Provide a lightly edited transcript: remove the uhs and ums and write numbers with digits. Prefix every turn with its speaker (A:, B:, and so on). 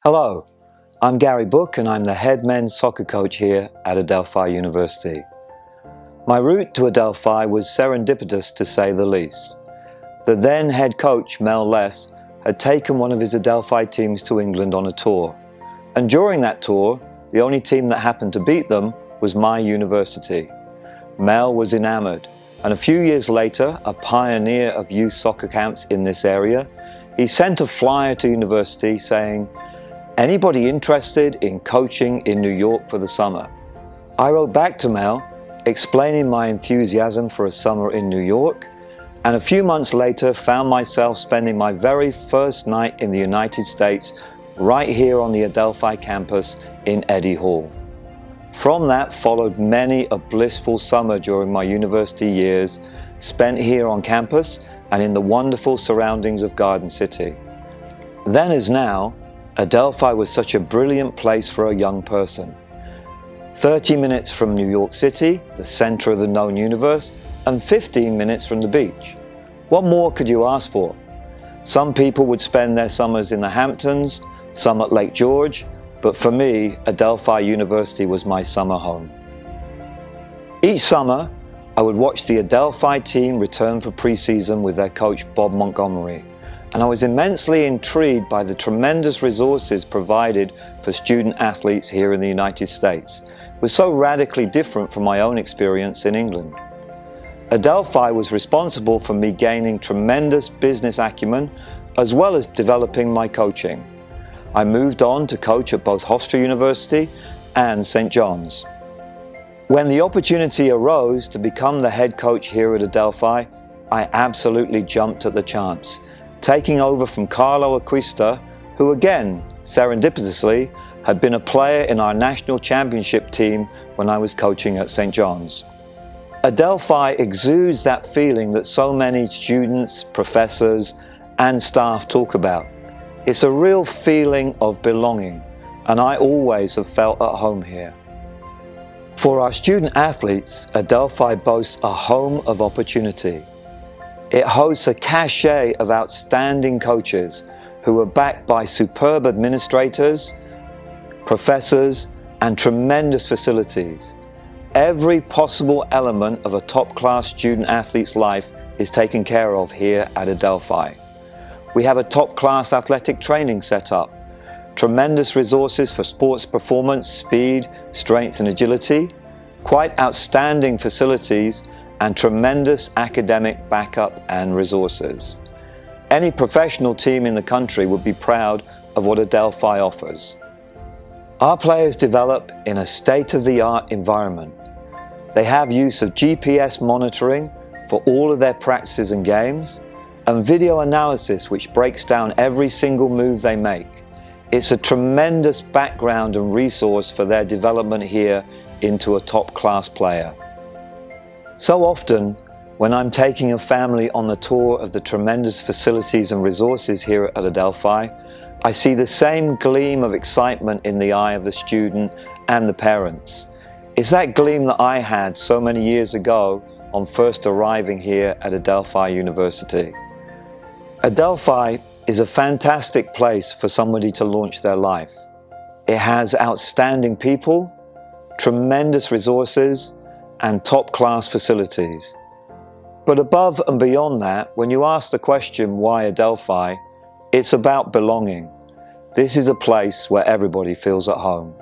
A: Hello, I'm Gary Book and I'm the head men's soccer coach here at Adelphi University. My route to Adelphi was serendipitous to say the least. The then head coach, Mel Less, had taken one of his Adelphi teams to England on a tour. And during that tour, the only team that happened to beat them was my university. Mel was enamored, and a few years later, a pioneer of youth soccer camps in this area, he sent a flyer to university saying, "Anybody interested in coaching in New York for the summer?" I wrote back to Mel, explaining my enthusiasm for a summer in New York, and a few months later found myself spending my very first night in the United States right here on the Adelphi campus in Eddy Hall. From that followed many a blissful summer during my university years spent here on campus and in the wonderful surroundings of Garden City. Then as now, Adelphi was such a brilliant place for a young person. 30 minutes from New York City, the center of the known universe, and 15 minutes from the beach. What more could you ask for? Some people would spend their summers in the Hamptons, some at Lake George, but for me, Adelphi University was my summer home. Each summer, I would watch the Adelphi team return for preseason with their coach Bob Montgomery, and I was immensely intrigued by the tremendous resources provided for student athletes here in the United States. It was so radically different from my own experience in England. Adelphi was responsible for me gaining tremendous business acumen as well as developing my coaching. I moved on to coach at both Hofstra University and St. John's. When the opportunity arose to become the head coach here at Adelphi, I absolutely jumped at the chance, taking over from Carlo Acquista, who again, serendipitously, had been a player in our national championship team when I was coaching at St. John's. Adelphi exudes that feeling that so many students, professors, and staff talk about. It's a real feeling of belonging, and I always have felt at home here. For our student athletes, Adelphi boasts a home of opportunity. It hosts a cachet of outstanding coaches who are backed by superb administrators, professors, and tremendous facilities. Every possible element of a top-class student-athlete's life is taken care of here at Adelphi. We have a top-class athletic training setup, tremendous resources for sports performance, speed, strength, and agility, quite outstanding facilities, and tremendous academic backup and resources. Any professional team in the country would be proud of what Adelphi offers. Our players develop in a state-of-the-art environment. They have use of GPS monitoring for all of their practices and games, and video analysis which breaks down every single move they make. It's a tremendous background and resource for their development here into a top-class player. So often, when I'm taking a family on the tour of the tremendous facilities and resources here at Adelphi, I see the same gleam of excitement in the eye of the student and the parents. It's that gleam that I had so many years ago on first arriving here at Adelphi University. Adelphi is a fantastic place for somebody to launch their life. It has outstanding people, tremendous resources, and top-class facilities. But above and beyond that, when you ask the question, why Adelphi, it's about belonging. This is a place where everybody feels at home.